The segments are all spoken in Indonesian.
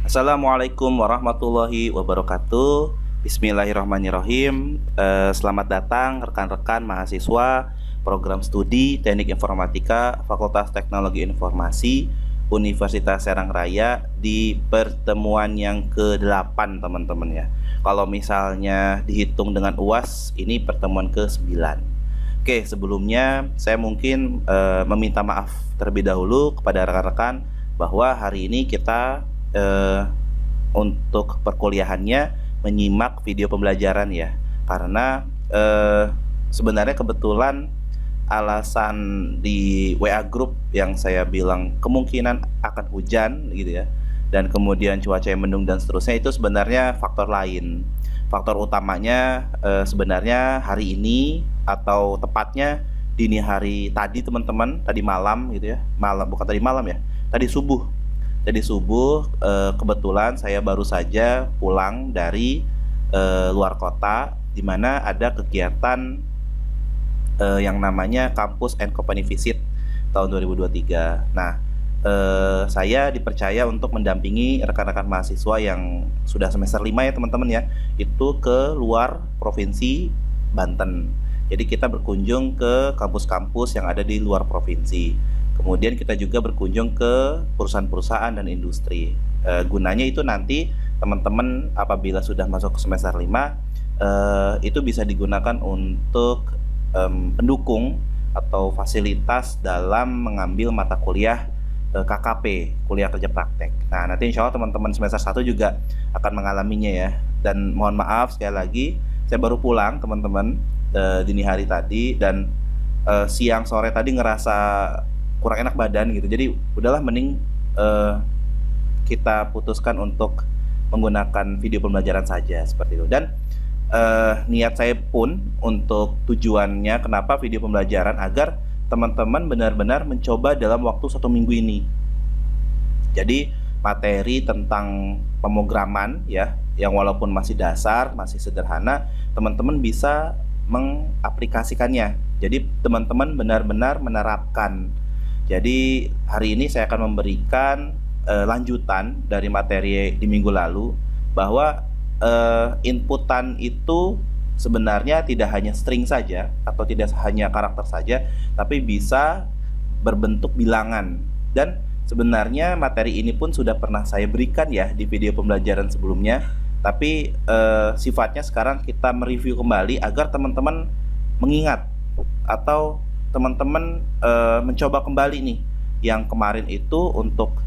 Assalamualaikum warahmatullahi wabarakatuh. Bismillahirrahmanirrahim. Selamat datang rekan-rekan mahasiswa program studi Teknik Informatika Fakultas Teknologi Informasi Universitas Serang Raya di pertemuan yang ke-8 teman-teman ya. Kalau misalnya dihitung dengan UAS, ini pertemuan ke-9. Oke, sebelumnya saya mungkin meminta maaf terlebih dahulu kepada rekan-rekan bahwa hari ini kita untuk perkuliahannya menyimak video pembelajaran ya, karena sebenarnya kebetulan alasan di WA group yang saya bilang kemungkinan akan hujan gitu ya, dan kemudian cuaca yang mendung dan seterusnya, itu sebenarnya faktor lain. Faktor utamanya sebenarnya hari ini, atau tepatnya dini hari tadi teman-teman, tadi malam gitu ya, malam bukan tadi malam ya, tadi subuh. Jadi subuh kebetulan saya baru saja pulang dari luar kota, di mana ada kegiatan yang namanya Campus and Company Visit tahun 2023. Nah, saya dipercaya untuk mendampingi rekan-rekan mahasiswa yang sudah semester 5 ya teman-teman ya, itu ke luar provinsi Banten. Jadi kita berkunjung ke kampus-kampus yang ada di luar provinsi. Kemudian kita juga berkunjung ke perusahaan-perusahaan dan industri. Gunanya itu nanti teman-teman apabila sudah masuk ke semester 5, itu bisa digunakan untuk pendukung atau fasilitas dalam mengambil mata kuliah KKP, kuliah kerja praktek. Nah, nanti insya Allah teman-teman semester 1 juga akan mengalaminya ya. Dan mohon maaf sekali lagi, saya baru pulang teman-teman dini hari tadi, dan siang sore tadi ngerasa kurang enak badan gitu. Jadi udahlah, mending kita putuskan untuk menggunakan video pembelajaran saja seperti itu. Dan niat saya pun untuk tujuannya kenapa video pembelajaran, agar teman-teman benar-benar mencoba dalam waktu 1 minggu ini. Jadi materi tentang pemrograman ya, yang walaupun masih dasar, masih sederhana, teman-teman bisa mengaplikasikannya. Jadi teman-teman benar-benar menerapkan. Jadi hari ini saya akan memberikan lanjutan dari materi di minggu lalu, bahwa inputan itu sebenarnya tidak hanya string saja atau tidak hanya karakter saja, tapi bisa berbentuk bilangan. Dan sebenarnya materi ini pun sudah pernah saya berikan ya di video pembelajaran sebelumnya, tapi sifatnya sekarang kita mereview kembali agar teman-teman mengingat, atau teman-teman mencoba kembali nih yang kemarin itu untuk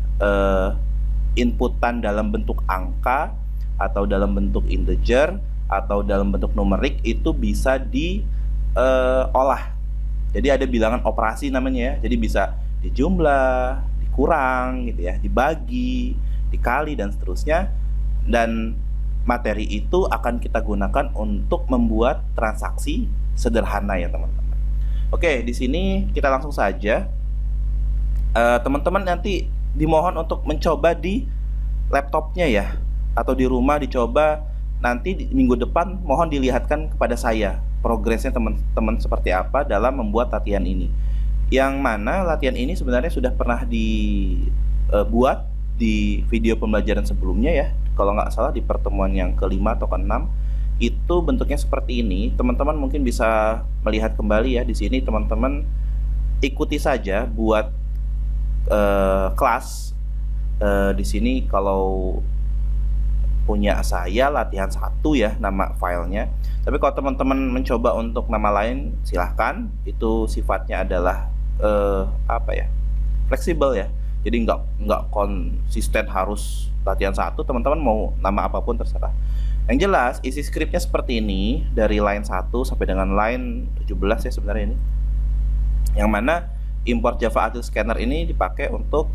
inputan dalam bentuk angka, atau dalam bentuk integer, atau dalam bentuk numerik, itu bisa diolah. Jadi ada bilangan operasi namanya ya. Jadi bisa dijumlah, dikurang gitu ya, dibagi, dikali, dan seterusnya. Dan materi itu akan kita gunakan untuk membuat transaksi sederhana ya teman-teman. Oke, di sini kita langsung saja. Teman-teman nanti dimohon untuk mencoba di laptopnya ya, atau di rumah dicoba. Nanti di minggu depan mohon dilihatkan kepada saya progresnya teman-teman seperti apa dalam membuat latihan ini. Yang mana latihan ini sebenarnya sudah pernah dibuat di video pembelajaran sebelumnya ya. Kalau nggak salah di pertemuan yang ke-5 atau ke-6. Itu bentuknya seperti ini. Teman-teman mungkin bisa melihat kembali ya di sini. Teman-teman ikuti saja buat kelas. Di sini kalau punya saya latihan 1 ya nama filenya. Tapi kalau teman-teman mencoba untuk nama lain, silahkan. Itu sifatnya adalah fleksibel ya. Jadi nggak konsisten harus latihan 1. Teman-teman mau nama apapun terserah. Yang jelas isi skripnya seperti ini, dari line 1 sampai dengan line 17 ya sebenarnya ini. Yang mana import Java Util Scanner ini dipakai untuk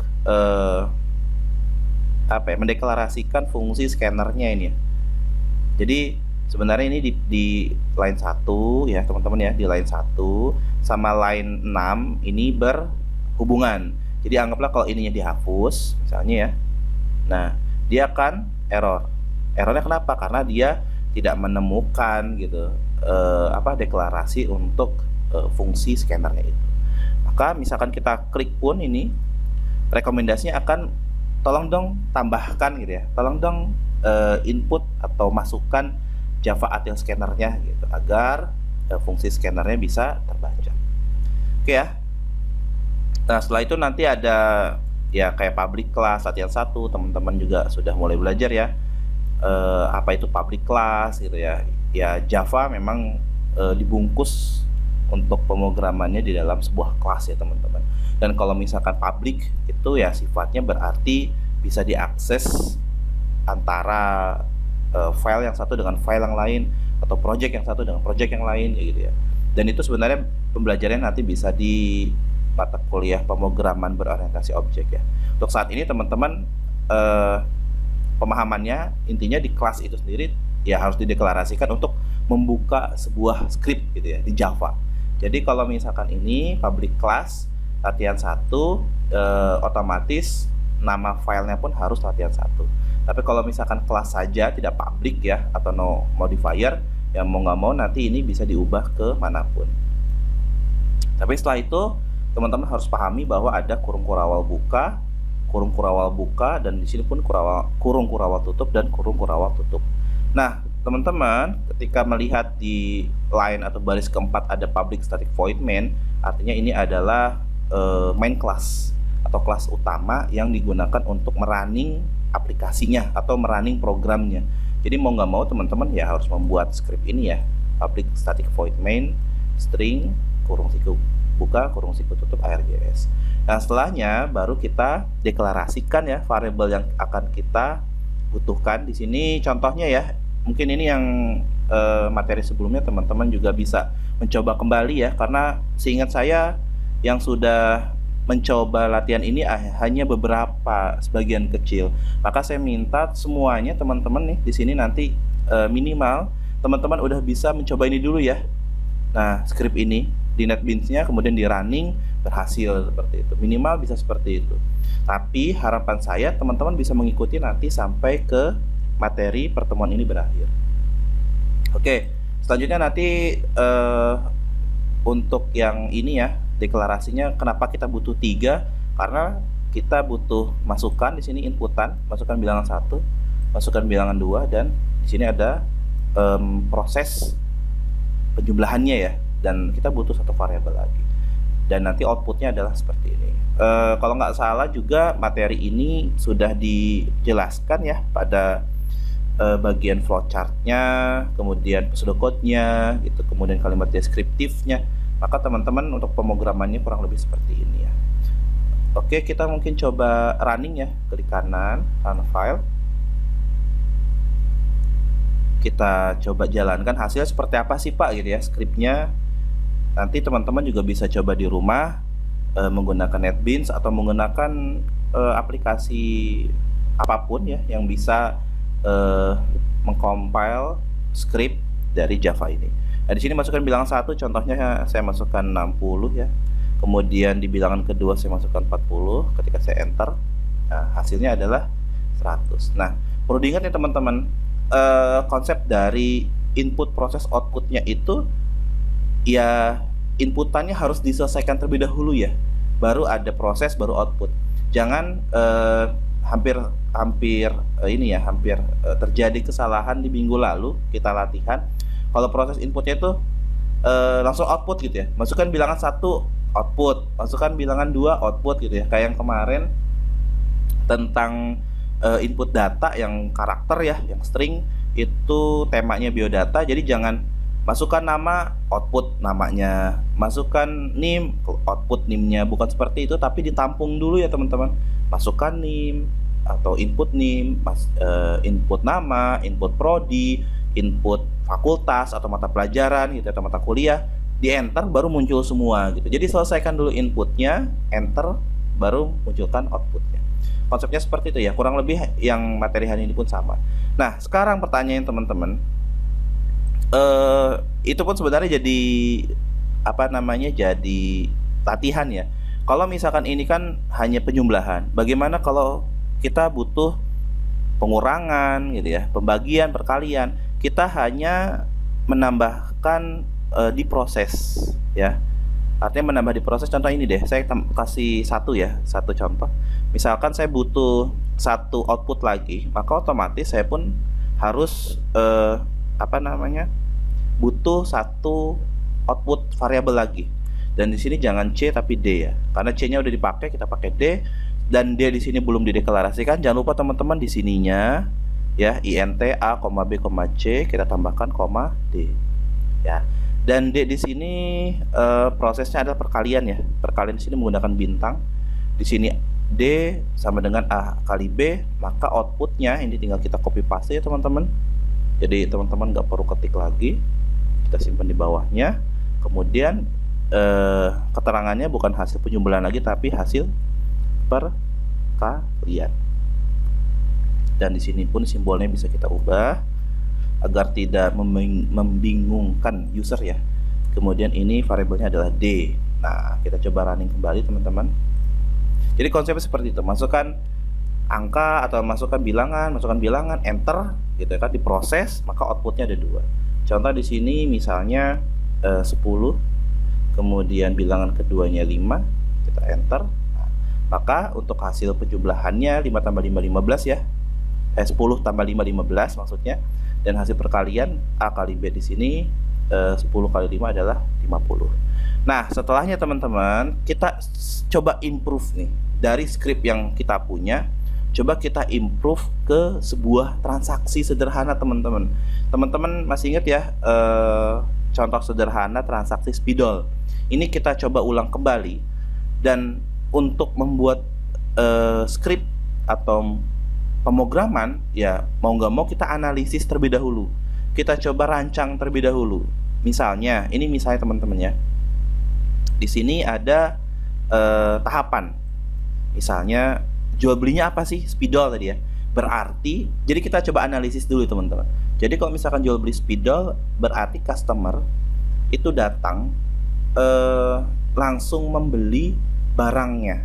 mendeklarasikan fungsi scannernya ini ya. Jadi sebenarnya ini di line 1 ya teman-teman ya, di line 1 sama line 6 ini berhubungan. Jadi anggaplah kalau ininya dihapus misalnya ya, nah dia akan error. Errornya kenapa? Karena dia tidak menemukan gitu deklarasi untuk fungsi scannernya itu. Maka misalkan kita klik pun ini, rekomendasinya akan tolong dong tambahkan gitu ya, tolong dong input atau masukkan Java Util scanner-nya gitu agar fungsi scanner-nya bisa terbaca. Oke ya. Nah, setelah itu nanti ada ya kayak public class latihan 1, teman-teman juga sudah mulai belajar ya. Apa itu public class gitu ya. Ya Java memang dibungkus untuk pemrogramannya di dalam sebuah kelas ya teman-teman. Dan kalau misalkan public itu ya sifatnya berarti bisa diakses antara file yang satu dengan file yang lain atau project yang satu dengan project yang lain gitu ya. Dan itu sebenarnya pembelajarannya nanti bisa di mata kuliah pemrograman berorientasi objek ya. Untuk saat ini teman-teman pemahamannya intinya di kelas itu sendiri ya harus dideklarasikan untuk membuka sebuah script gitu ya di Java. Jadi kalau misalkan ini public class latihan 1 otomatis nama filenya pun harus latihan 1. Tapi kalau misalkan kelas saja tidak public ya atau no modifier, ya mau nggak mau nanti ini bisa diubah ke manapun. Tapi setelah itu teman-teman harus pahami bahwa ada kurung kurawal buka, dan di sini pun kurung kurawal tutup dan kurung kurawal tutup. Nah, teman-teman ketika melihat di line atau baris keempat ada public static void main, artinya ini adalah main class atau kelas utama yang digunakan untuk merunning aplikasinya atau merunning programnya. Jadi mau nggak mau teman-teman ya harus membuat script ini ya, public static void main string kurung siku buka kurung siku tutup ARJS. Nah, setelahnya baru kita deklarasikan ya variabel yang akan kita butuhkan. Di sini contohnya ya, mungkin ini yang materi sebelumnya teman-teman juga bisa mencoba kembali ya, karena seingat saya yang sudah mencoba latihan ini hanya beberapa sebagian kecil. Maka saya minta semuanya teman-teman nih di sini nanti minimal teman-teman udah bisa mencoba ini dulu ya. Nah, script ini di NetBeans-nya kemudian di running berhasil seperti itu. Minimal bisa seperti itu. Tapi harapan saya teman-teman bisa mengikuti nanti sampai ke materi pertemuan ini berakhir. Oke, selanjutnya nanti untuk yang ini ya, deklarasinya kenapa kita butuh 3? Karena kita butuh masukan di sini inputan, masukan bilangan 1, masukan bilangan 2, dan di sini ada proses penjumlahannya ya, dan kita butuh satu variabel lagi. Dan nanti outputnya adalah seperti ini. Kalau nggak salah juga materi ini sudah dijelaskan ya pada bagian flowchart-nya, kemudian pseudocode-nya, gitu, kemudian kalimat deskriptifnya. Maka teman-teman untuk pemrogramannya kurang lebih seperti ini ya. Oke, kita mungkin coba running ya, klik kanan, run file. Kita coba jalankan hasilnya seperti apa sih Pak gitu ya skripnya. Nanti teman-teman juga bisa coba di rumah menggunakan NetBeans atau menggunakan aplikasi apapun ya yang bisa mengcompile script dari Java ini. Nah, di sini masukkan bilangan 1, contohnya saya masukkan 60 ya. Kemudian di bilangan kedua saya masukkan 40, ketika saya enter, nah, hasilnya adalah 100. Nah, perlu diingat ya teman-teman, konsep dari input proses outputnya itu ya inputannya harus diselesaikan terlebih dahulu ya, baru ada proses, baru output. Jangan hampir terjadi kesalahan di minggu lalu kita latihan. Kalau proses inputnya itu langsung output gitu ya, masukkan bilangan 1 output, masukkan bilangan 2 output gitu ya, kayak yang kemarin tentang input data yang karakter ya, yang string itu temanya biodata. Jadi jangan masukkan nama output namanya, masukkan nim output nimnya, bukan seperti itu, tapi ditampung dulu ya teman-teman. Masukkan nim atau input nim, input nama, input prodi, input fakultas atau mata pelajaran gitu atau mata kuliah, di enter baru muncul semua gitu. Jadi selesaikan dulu inputnya, enter, baru munculkan outputnya. Konsepnya seperti itu ya, kurang lebih yang materi hari ini pun sama. Nah, sekarang pertanyaan teman-teman, itu pun sebenarnya jadi jadi latihan ya. Kalau misalkan ini kan hanya penjumlahan, bagaimana kalau kita butuh pengurangan gitu ya, pembagian, perkalian? Kita hanya menambahkan di proses ya. Artinya menambah di proses. Contoh ini deh, saya kasih satu contoh. Misalkan saya butuh satu output lagi, maka otomatis saya pun harus apa namanya, butuh satu output variabel lagi. Dan di sini jangan C tapi D ya, karena C-nya udah dipakai, kita pakai D. Dan D di sini belum dideklarasikan. Jangan lupa teman-teman di sininya ya, int a, b, c, kita tambahkan koma D ya. Dan D di sini prosesnya adalah perkalian ya. Perkalian di sini menggunakan bintang. Di sini D sama dengan A kali B, maka outputnya ini tinggal kita copy paste ya teman-teman. Jadi teman-teman nggak perlu ketik lagi, kita simpan di bawahnya. Kemudian keterangannya bukan hasil penjumlahan lagi, tapi hasil perkalian. Dan di sini pun simbolnya bisa kita ubah agar tidak membingungkan user ya. Kemudian ini variabelnya adalah D. Nah, kita coba running kembali teman-teman. Jadi konsepnya seperti itu, masukkan angka atau masukkan bilangan, enter gitu kan, diproses, maka outputnya ada dua. Contoh di sini misalnya 10, kemudian bilangan keduanya 5, kita enter. Nah, maka untuk hasil penjumlahannya 5 tambah 5 15 ya. 10 tambah 5 15 maksudnya. Dan hasil perkalian A kali B di sini 10 kali 5 adalah 50. Nah, setelahnya teman-teman, kita coba improve nih dari script yang kita punya. Coba kita improve ke sebuah transaksi sederhana teman-teman. Teman-teman masih ingat ya contoh sederhana transaksi spidol. Ini kita coba ulang kembali. Dan untuk membuat script atau pemrograman ya, mau nggak mau kita analisis terlebih dahulu. Kita coba rancang terlebih dahulu. Misalnya, ini misalnya teman-teman ya. Di sini ada tahapan. Misalnya jual belinya apa sih? Spidol tadi ya. Berarti, jadi kita coba analisis dulu teman-teman. Jadi kalau misalkan jual beli spidol, berarti customer itu datang langsung membeli barangnya,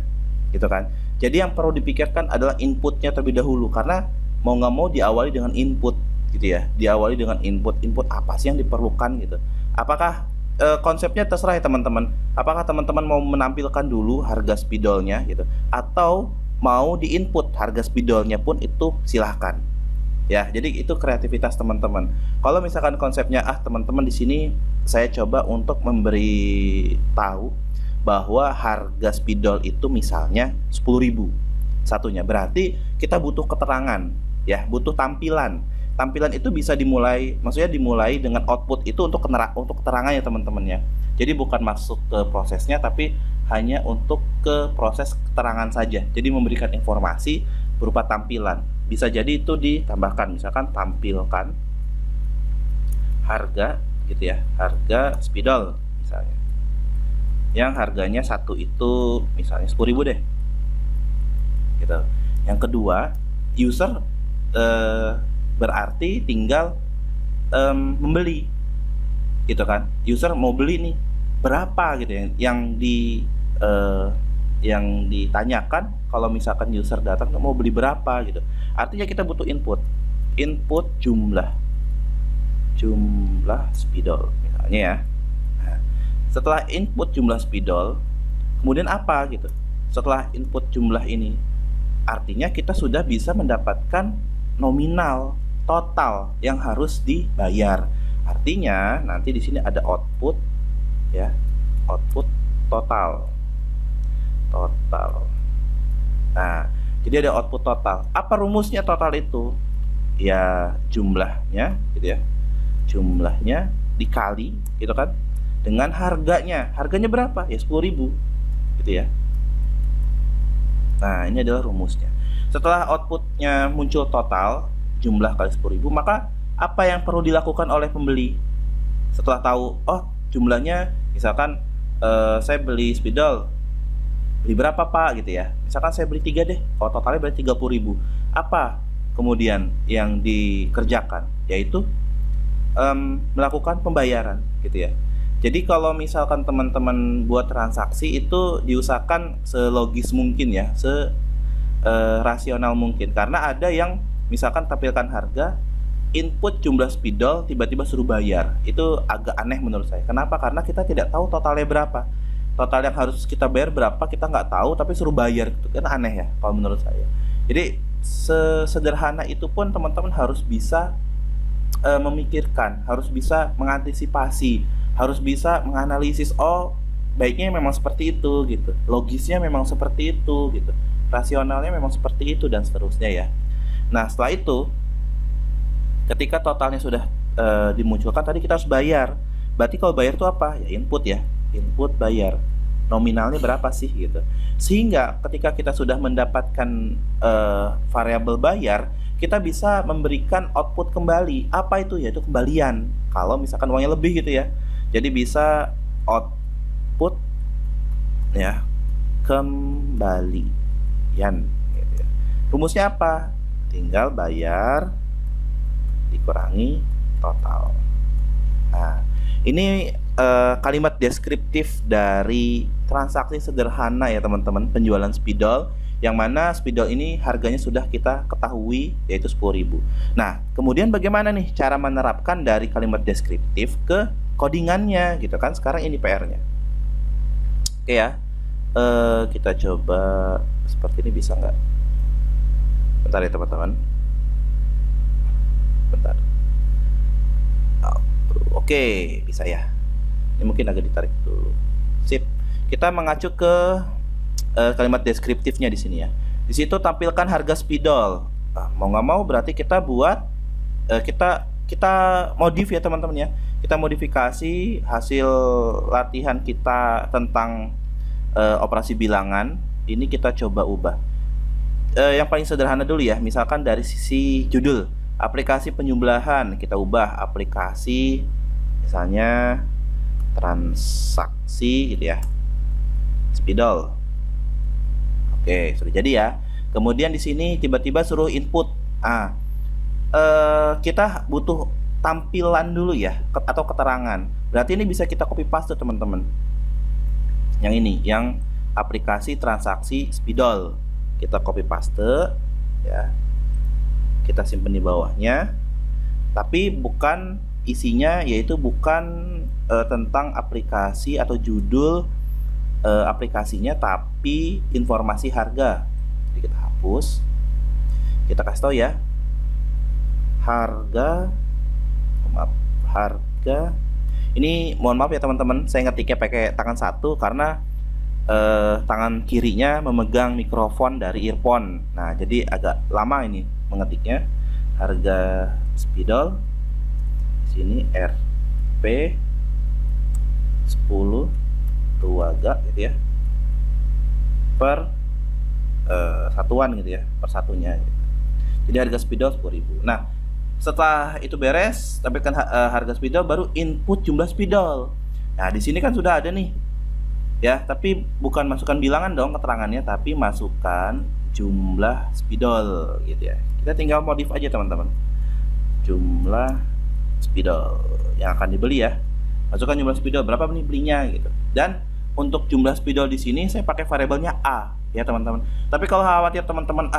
gitu kan. Jadi yang perlu dipikirkan adalah inputnya terlebih dahulu, karena mau nggak mau diawali dengan input gitu ya. Diawali dengan input apa sih yang diperlukan gitu. Apakah konsepnya terserah ya teman-teman. Apakah teman-teman mau menampilkan dulu harga spidolnya gitu, atau mau diinput harga spidolnya pun itu silahkan ya. Jadi itu kreativitas teman-teman. Kalau misalkan konsepnya teman-teman di sini saya coba untuk memberi tahu bahwa harga spidol itu misalnya 10.000 satunya, berarti kita butuh keterangan ya, butuh tampilan. Tampilan itu bisa dimulai, maksudnya dimulai dengan output itu untuk keterangan ya teman-teman ya. Jadi bukan masuk ke prosesnya, tapi hanya untuk ke proses keterangan saja. Jadi memberikan informasi berupa tampilan. Bisa jadi itu ditambahkan, misalkan tampilkan harga gitu ya, harga spidol misalnya, yang harganya satu itu misalnya 10.000 deh gitu. Yang kedua, user berarti tinggal membeli gitu kan. User mau beli nih berapa gitu ya, yang ditanyakan. Kalau misalkan user datang mau beli berapa gitu, artinya kita butuh input jumlah spidol misalnya ya. Setelah input jumlah spidol, kemudian apa gitu? Setelah input jumlah ini, artinya kita sudah bisa mendapatkan nominal total yang harus dibayar. Artinya nanti di sini ada output ya, output total. Nah, jadi ada output total. Apa rumusnya total itu? Ya jumlahnya gitu ya. Jumlahnya dikali gitu kan dengan harganya. Harganya berapa? Ya 10.000 gitu ya. Nah, ini adalah rumusnya. Setelah outputnya muncul total, jumlah kali 10.000, maka apa yang perlu dilakukan oleh pembeli? Setelah tahu, oh jumlahnya, misalkan saya beli spidol, beli berapa pak gitu ya. Misalkan saya beli 3 deh, kalau totalnya berarti 30.000. Apa kemudian yang dikerjakan? Yaitu melakukan pembayaran gitu ya. Jadi kalau misalkan teman-teman buat transaksi itu diusahakan selogis mungkin ya, rasional mungkin. Karena ada yang misalkan tampilkan harga, input jumlah spidol, tiba-tiba suruh bayar. Itu agak aneh menurut saya. Kenapa? Karena kita tidak tahu totalnya berapa. total yang harus kita bayar berapa kita nggak tahu, tapi suruh bayar gitu kan, aneh ya kalau menurut saya. Jadi sesederhana itu pun teman-teman harus bisa memikirkan, harus bisa mengantisipasi, harus bisa menganalisis. Oh, baiknya memang seperti itu gitu, logisnya memang seperti itu gitu, rasionalnya memang seperti itu, dan seterusnya ya. Nah, setelah itu ketika totalnya sudah dimunculkan, tadi kita harus bayar. Berarti kalau bayar itu apa? Ya input ya, input bayar. Nominalnya berapa sih gitu. Sehingga ketika kita sudah mendapatkan variabel bayar, kita bisa memberikan output kembali. Apa itu? Yaitu kembalian. Kalau misalkan uangnya lebih gitu ya. Jadi bisa output ya, kembalian gitu ya. Rumusnya apa? Tinggal bayar dikurangi total. Nah, ini kalimat deskriptif dari transaksi sederhana ya teman-teman, penjualan spidol, yang mana spidol ini harganya sudah kita ketahui yaitu 10.000. Nah, kemudian bagaimana nih cara menerapkan dari kalimat deskriptif ke codingannya gitu kan? Sekarang ini PR-nya. Oke ya, kita coba seperti ini, bisa nggak? Bentar ya teman-teman. Bentar. Oke, bisa ya. Ini mungkin agak ditarik dulu. Sip. Kita mengacu ke kalimat deskriptifnya di sini ya. Di situ tampilkan harga spidol. Nah, mau nggak mau berarti kita buat kita modif ya teman-teman ya. Kita modifikasi hasil latihan kita tentang operasi bilangan. Ini kita coba ubah. Yang paling sederhana dulu ya. Misalkan dari sisi judul, aplikasi penjumlahan, kita ubah aplikasi misalnya transaksi gitu ya, spidol. Oke, sudah jadi ya. Kemudian di sini tiba-tiba suruh input. Kita butuh tampilan dulu ya, atau keterangan. Berarti ini bisa kita copy paste teman-teman. Yang ini, yang aplikasi transaksi spidol, kita copy paste ya. Kita simpan di bawahnya. Tapi bukan isinya, yaitu bukan tentang aplikasi atau judul aplikasinya, tapi informasi harga. Jadi kita hapus, kita kasih tahu ya, harga ini, mohon maaf ya teman-teman, saya ngetiknya pakai tangan satu karena tangan kirinya memegang mikrofon dari earphone. Nah, jadi agak lama ini mengetiknya. Harga spidol di sini RP 10 ruaga gitu ya, per satuan gitu ya, per satunya gitu. Jadi harga spidol 10.000. Nah, setelah itu beres, tampilkan harga spidol, baru input jumlah spidol. Nah, di sini kan sudah ada nih ya, tapi bukan masukkan bilangan dong keterangannya, tapi masukkan jumlah spidol gitu ya. Kita tinggal modif aja teman-teman, jumlah spidol yang akan dibeli ya. Masukkan jumlah spidol berapa nih belinya gitu. Dan untuk jumlah spidol di sini saya pakai variabelnya A ya teman-teman. Tapi kalau khawatir teman-teman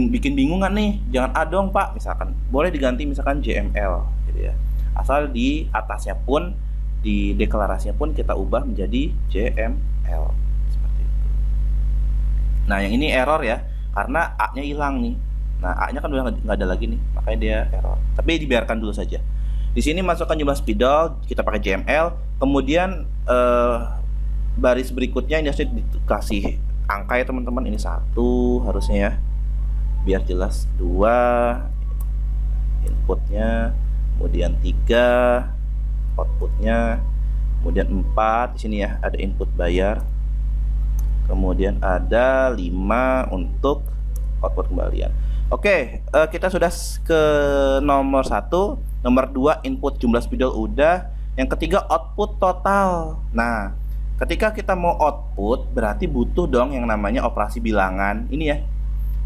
bikin bingung nggak nih, jangan A dong Pak, misalkan boleh diganti misalkan JML gitu ya. Asal di atasnya pun, di deklarasinya pun kita ubah menjadi JML seperti itu. Nah, yang ini error ya, karena A-nya hilang nih. Nah, A-nya kan udah nggak ada lagi nih, makanya dia error. Tapi dibiarkan dulu saja. Di sini masukkan jumlah spidol, kita pakai JML. Kemudian baris berikutnya ini harus dikasih angka ya teman-teman. Ini 1 harusnya ya, biar jelas. 2 inputnya, kemudian 3 outputnya, kemudian 4 di sini ya ada input bayar, kemudian ada 5 untuk output kembalian. Oke, kita sudah ke nomor 1. Nomor 2 input jumlah spidol udah. Yang ketiga output total. Nah, ketika kita mau output berarti butuh dong yang namanya operasi bilangan. Ini ya,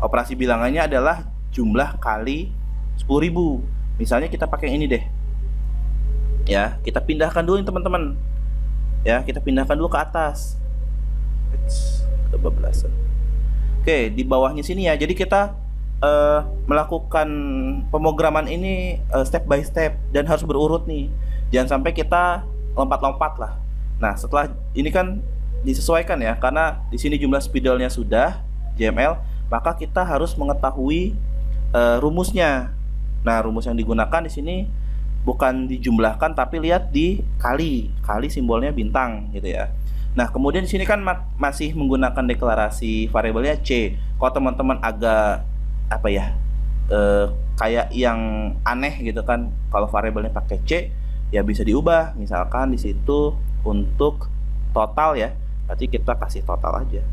operasi bilangannya adalah jumlah kali 10.000. Misalnya kita pakai ini deh ya, kita pindahkan dulu teman-teman ya, kita pindahkan dulu ke atas, kebablasan. Oke, di bawahnya sini ya. Jadi kita melakukan pemrograman ini step by step dan harus berurut nih, jangan sampai kita lompat-lompat lah. Nah, setelah ini kan disesuaikan ya, karena di sini jumlah spidolnya sudah JML, maka kita harus mengetahui rumusnya. Nah, rumus yang digunakan di sini bukan dijumlahkan tapi lihat di kali simbolnya bintang gitu ya. Nah, kemudian di sini kan masih menggunakan deklarasi variabelnya C. Kalau teman-teman agak apa ya, kayak yang aneh gitu kan, kalau variabelnya pakai C ya bisa diubah. Misalkan di situ untuk total ya, berarti kita kasih total aja.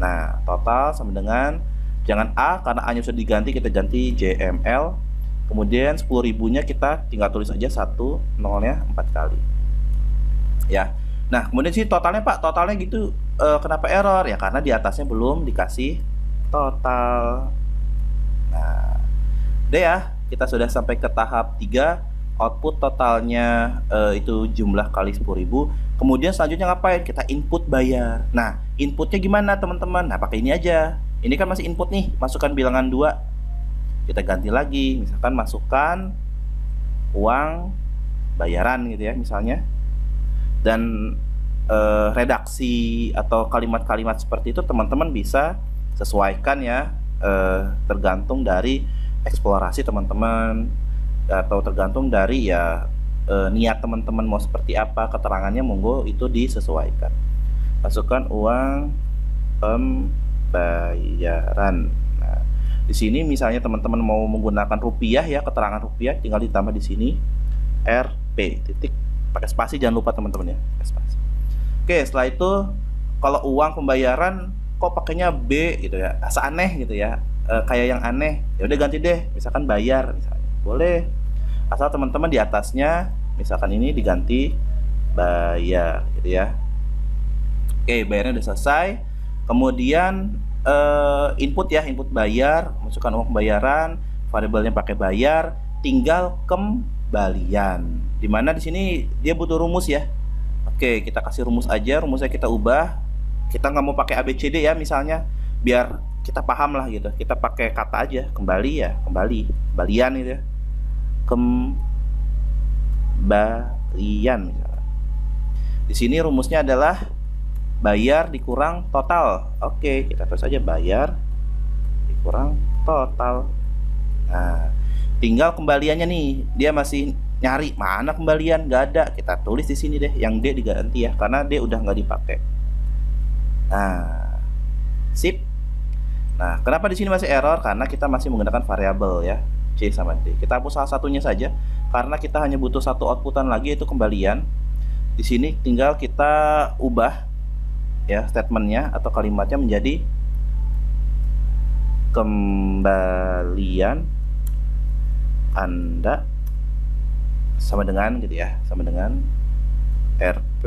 Nah, total sama dengan, jangan A karena A nya sudah diganti, kita ganti JML. Kemudian 10.000-nya kita tinggal tulis aja 1, nolnya 4 kali ya. Nah, kemudian sih totalnya Pak, totalnya gitu kenapa error ya, karena di atasnya belum dikasih total. Nah, udah ya, kita sudah sampai ke tahap 3, output totalnya itu jumlah kali 10.000. Kemudian selanjutnya ngapain? Kita input bayar. Nah, inputnya gimana teman-teman? Nah, pakai ini aja. Ini kan masih input nih, masukkan bilangan 2. Kita ganti lagi, misalkan masukkan uang bayaran gitu ya misalnya. Dan redaksi atau kalimat-kalimat seperti itu teman-teman bisa sesuaikan ya, tergantung dari eksplorasi teman-teman atau tergantung dari ya niat teman-teman mau seperti apa, keterangannya monggo itu disesuaikan. Masukkan uang pembayaran. Nah, di sini misalnya teman-teman mau menggunakan rupiah ya, keterangan rupiah, tinggal ditambah di sini RP titik, pakai spasi jangan lupa teman-teman ya, pakai spasi. Oke, setelah itu kalau uang pembayaran kok pakainya B gitu ya, asa aneh gitu ya, kayak yang aneh, ya udah ganti deh, misalkan bayar misalnya, boleh, asal teman-teman di atasnya misalkan ini diganti bayar gitu ya. Oke, bayarnya udah selesai. Kemudian input ya, input bayar, masukkan uang pembayaran, variabelnya pakai bayar, tinggal kembalian. Dimana di sini dia butuh rumus ya. Oke, kita kasih rumus aja, rumusnya kita ubah. Kita nggak mau pakai ABCD ya misalnya, biar kita paham lah gitu. Kita pakai kata aja, kembali ya, kembalian gitu ya. Kembalian misalnya. Di sini rumusnya adalah bayar dikurang total. Oke, kita tulis aja bayar dikurang total. Nah, tinggal kembaliannya nih, dia masih nyari mana kembalian, nggak ada. Kita tulis di sini deh, yang D diganti ya, karena D udah nggak dipakai. Nah, sip. Nah, kenapa di sini masih error? Karena kita masih menggunakan variabel ya, C sama D. Kita hapus salah satunya saja, karena kita hanya butuh satu outputan lagi, yaitu kembalian. Di sini tinggal kita ubah ya statementnya atau kalimatnya menjadi kembalian Anda sama dengan gitu ya, sama dengan RP,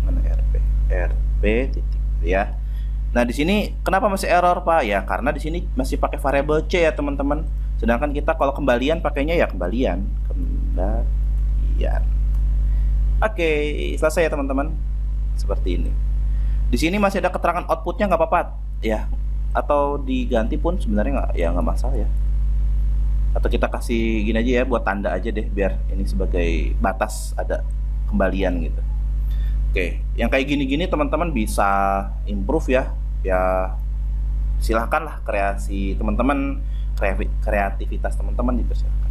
mana RP titik ya. Nah, di sini kenapa masih error Pak? Ya karena di sini masih pakai variabel C ya teman-teman. Sedangkan kita kalau kembalian pakainya ya kembalian. Oke, selesai ya teman-teman. Seperti ini. Di sini masih ada keterangan outputnya, nggak apa-apa ya, atau diganti pun sebenarnya nggak masalah ya. Atau kita kasih gini aja ya, buat tanda aja deh, biar ini sebagai batas ada kembalian gitu. Oke, yang kayak gini-gini teman-teman bisa improve ya. Ya silahkan lah kreasi teman-teman, kreativitas teman-teman dipersilakan.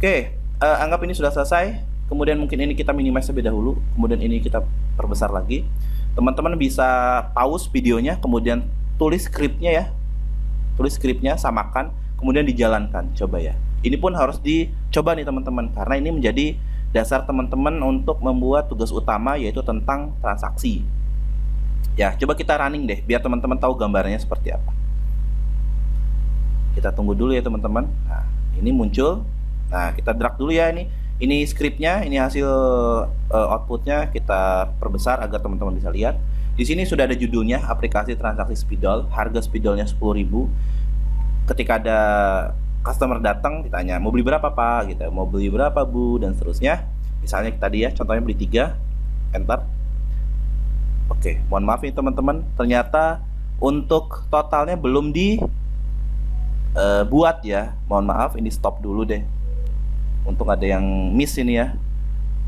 Oke, anggap ini sudah selesai. Kemudian mungkin ini kita minimize terlebih dahulu, kemudian ini kita perbesar lagi. Teman-teman bisa pause videonya, kemudian tulis skripnya ya, tulis skripnya, samakan, kemudian dijalankan, coba ya. Ini pun harus dicoba nih teman-teman, karena ini menjadi dasar teman-teman untuk membuat tugas utama, yaitu tentang transaksi. Ya, coba kita running deh, biar teman-teman tahu gambarnya seperti apa. Kita tunggu dulu ya teman-teman. Nah, ini muncul. Nah, kita drag dulu ya ini. Ini skripnya, ini hasil outputnya kita perbesar agar teman-teman bisa lihat. Di sini sudah ada judulnya, aplikasi transaksi spidol, harga spidolnya 10.000. Ketika ada customer datang ditanya, mau beli berapa Pak? Gitu, mau beli berapa Bu? Dan seterusnya. Misalnya tadi ya, contohnya beli 3, enter. Oke, mohon maaf nih teman-teman, ternyata untuk totalnya belum dibuat ya. Mohon maaf, ini stop dulu deh. Untung ada yang miss ini ya.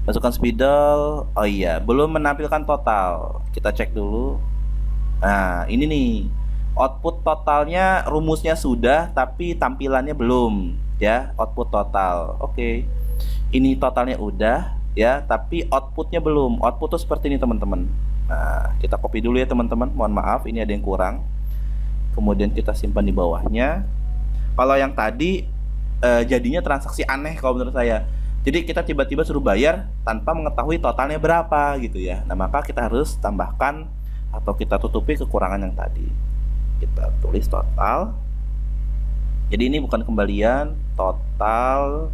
Masukkan spidol. Oh iya, belum menampilkan total. Kita cek dulu. Nah, ini nih. Output totalnya rumusnya sudah, tapi tampilannya belum, ya. Output total. Oke. Ini totalnya udah, ya, tapi outputnya belum. Output tuh seperti ini, teman-teman. Nah, kita copy dulu ya, teman-teman. Mohon maaf, ini ada yang kurang. Kemudian kita simpan di bawahnya. Kalau yang tadi jadinya transaksi aneh kalau menurut saya. Jadi kita tiba-tiba suruh bayar tanpa mengetahui totalnya berapa gitu ya. Nah, maka kita harus tambahkan atau kita tutupi kekurangan yang tadi. Kita tulis total. Jadi ini bukan kembalian, total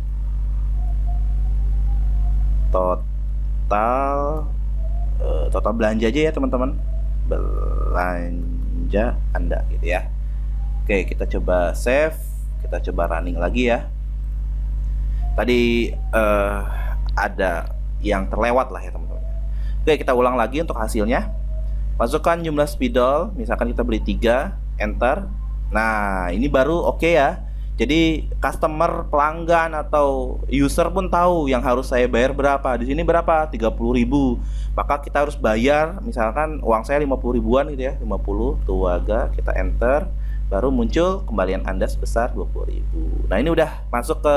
belanja aja ya, teman-teman. Belanja Anda gitu ya. Oke, kita coba save, kita coba running lagi ya. Tadi ada yang terlewat lah ya, teman-teman. Oke, kita ulang lagi untuk hasilnya. Masukkan jumlah spidol, misalkan kita beli 3, enter. Nah, ini baru oke ya. Jadi customer, pelanggan atau user pun tahu yang harus saya bayar berapa. Di sini berapa? 30.000. Maka kita harus bayar, misalkan uang saya 50 ribuan gitu ya, 50 tuaga, kita enter, baru muncul kembalian Anda sebesar 20.000. Nah, ini udah masuk ke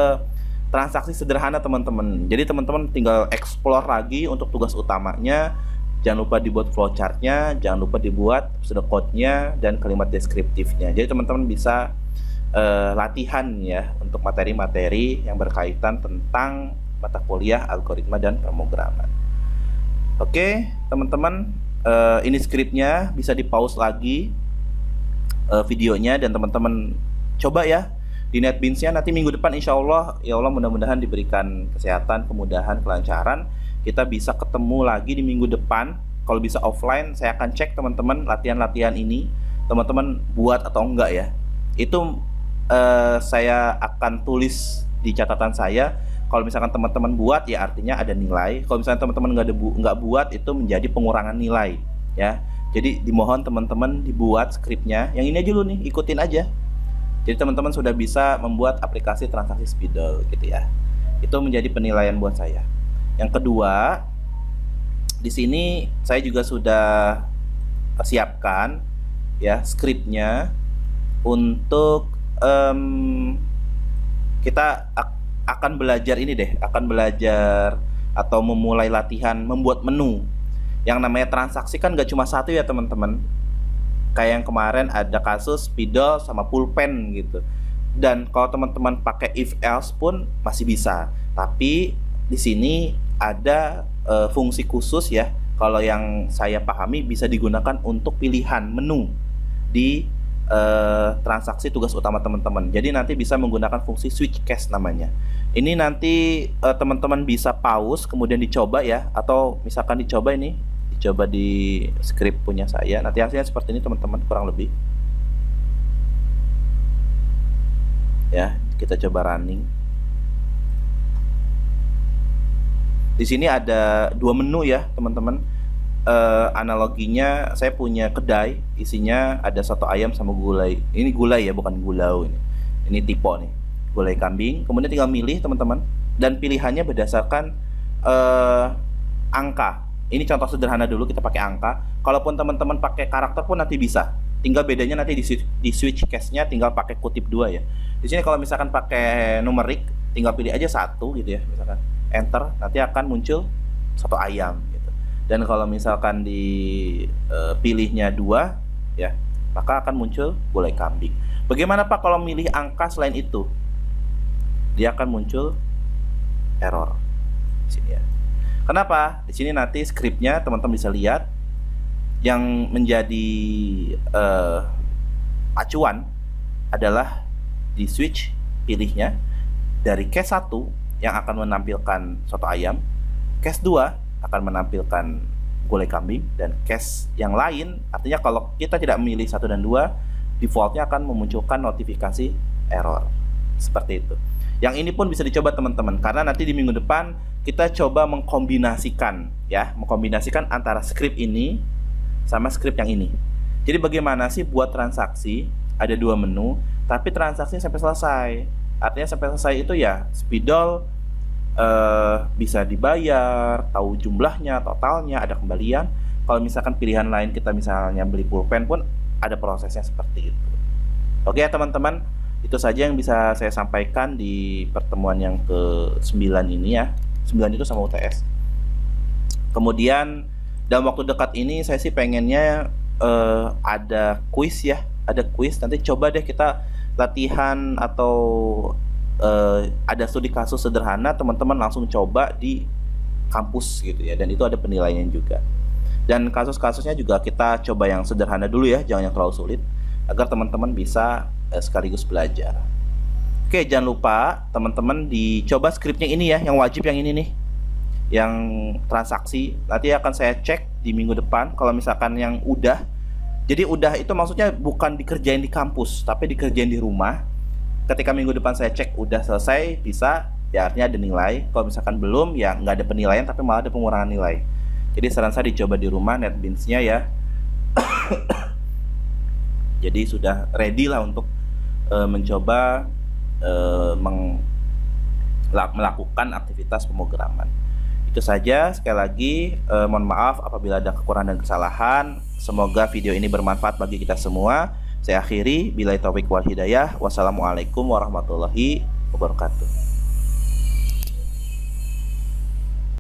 transaksi sederhana, teman-teman. Jadi teman-teman tinggal explore lagi untuk tugas utamanya. Jangan lupa dibuat flowchartnya, jangan lupa dibuat pseudocode-nya dan kalimat deskriptifnya. Jadi teman-teman bisa latihan ya untuk materi-materi yang berkaitan tentang mata kuliah algoritma dan pemrograman. Oke, teman-teman, ini skripnya, bisa di pause lagi videonya dan teman-teman coba ya di NetBeans-nya. Nanti minggu depan insya Allah, ya Allah, mudah-mudahan diberikan kesehatan, kemudahan, kelancaran. Kita bisa ketemu lagi di minggu depan. Kalau bisa offline, saya akan cek teman-teman latihan-latihan ini teman-teman buat atau enggak ya. Itu saya akan tulis di catatan saya. Kalau misalkan teman-teman buat, ya artinya ada nilai. Kalau misalkan teman-teman nggak buat, itu menjadi pengurangan nilai ya. Jadi dimohon teman-teman dibuat skripnya. Yang ini aja dulu nih, ikutin aja. Jadi teman-teman sudah bisa membuat aplikasi transaksi spidol gitu ya. Itu menjadi penilaian buat saya. Yang kedua, di sini saya juga sudah siapkan ya skripnya untuk kita akan belajar ini deh, akan belajar atau memulai latihan membuat menu. Yang namanya transaksi kan gak cuma satu ya, teman-teman. Kayak yang kemarin ada kasus spidol sama pulpen gitu. Dan kalau teman-teman pakai if else pun masih bisa. Tapi di sini ada fungsi khusus ya. Kalau yang saya pahami bisa digunakan untuk pilihan menu di transaksi tugas utama teman-teman. Jadi nanti bisa menggunakan fungsi switch cache namanya. Ini nanti teman-teman bisa pause kemudian dicoba ya, atau misalkan dicoba di script punya saya. Nanti hasilnya seperti ini teman-teman, kurang lebih. Ya, kita coba running. Di sini ada 2 menu ya, teman-teman. Analoginya saya punya kedai, isinya ada soto ayam sama gulai. Ini gulai ya, bukan gulau ini. Ini tipo nih, gulai kambing. Kemudian tinggal milih teman-teman, dan pilihannya berdasarkan angka. Ini contoh sederhana dulu, kita pakai angka. Kalaupun teman-teman pakai karakter pun nanti bisa. Tinggal bedanya nanti di switch cache-nya tinggal pakai kutip 2 ya. Di sini kalau misalkan pakai numerik, tinggal pilih aja 1 gitu ya, misalkan enter, nanti akan muncul soto ayam gitu. Dan kalau misalkan dipilihnya 2 ya, maka akan muncul gulai kambing. Bagaimana Pak kalau milih angka selain itu? Dia akan muncul error di sini ya. Kenapa? Di sini nanti skripnya teman-teman bisa lihat yang menjadi acuan adalah di switch pilihnya dari case 1 yang akan menampilkan soto ayam, case 2 akan menampilkan gulai kambing, dan case yang lain artinya kalau kita tidak memilih 1 dan 2, defaultnya akan memunculkan notifikasi error. Seperti itu. Yang ini pun bisa dicoba teman-teman, karena nanti di minggu depan kita coba mengkombinasikan ya, mengkombinasikan antara script ini sama script yang ini. Jadi bagaimana sih buat transaksi ada 2 menu tapi transaksinya sampai selesai. Artinya sampai selesai itu ya spidol bisa dibayar, tahu jumlahnya, totalnya, ada kembalian. Kalau misalkan pilihan lain kita misalnya beli pulpen pun ada prosesnya seperti itu. Oke ya teman-teman, itu saja yang bisa saya sampaikan di pertemuan yang ke-9 ini ya. 9 itu sama UTS. Kemudian dalam waktu dekat ini saya sih pengennya ada kuis ya, ada kuis. Nanti coba deh kita latihan atau ada studi kasus sederhana, teman-teman langsung coba di kampus gitu ya, dan itu ada penilaian juga. Dan kasus-kasusnya juga kita coba yang sederhana dulu ya, jangan yang terlalu sulit, agar teman-teman bisa sekaligus belajar. Oke, jangan lupa teman-teman dicoba skripnya ini ya, yang wajib yang ini nih, yang transaksi. Nanti akan saya cek di minggu depan. Kalau misalkan yang udah, jadi udah itu maksudnya bukan dikerjain di kampus, tapi dikerjain di rumah. Ketika minggu depan saya cek udah selesai, bisa, ya artinya ada nilai. Kalau misalkan belum, ya nggak ada penilaian, tapi malah ada pengurangan nilai. Jadi saran saya dicoba di rumah NetBeans-nya ya. Jadi sudah ready lah untuk mencoba melakukan aktivitas pemrograman. Itu saja, sekali lagi mohon maaf apabila ada kekurangan dan kesalahan. Semoga video ini bermanfaat bagi kita semua. Saya akhiri, billahi taufiq wal hidayah. Wassalamualaikum warahmatullahi wabarakatuh.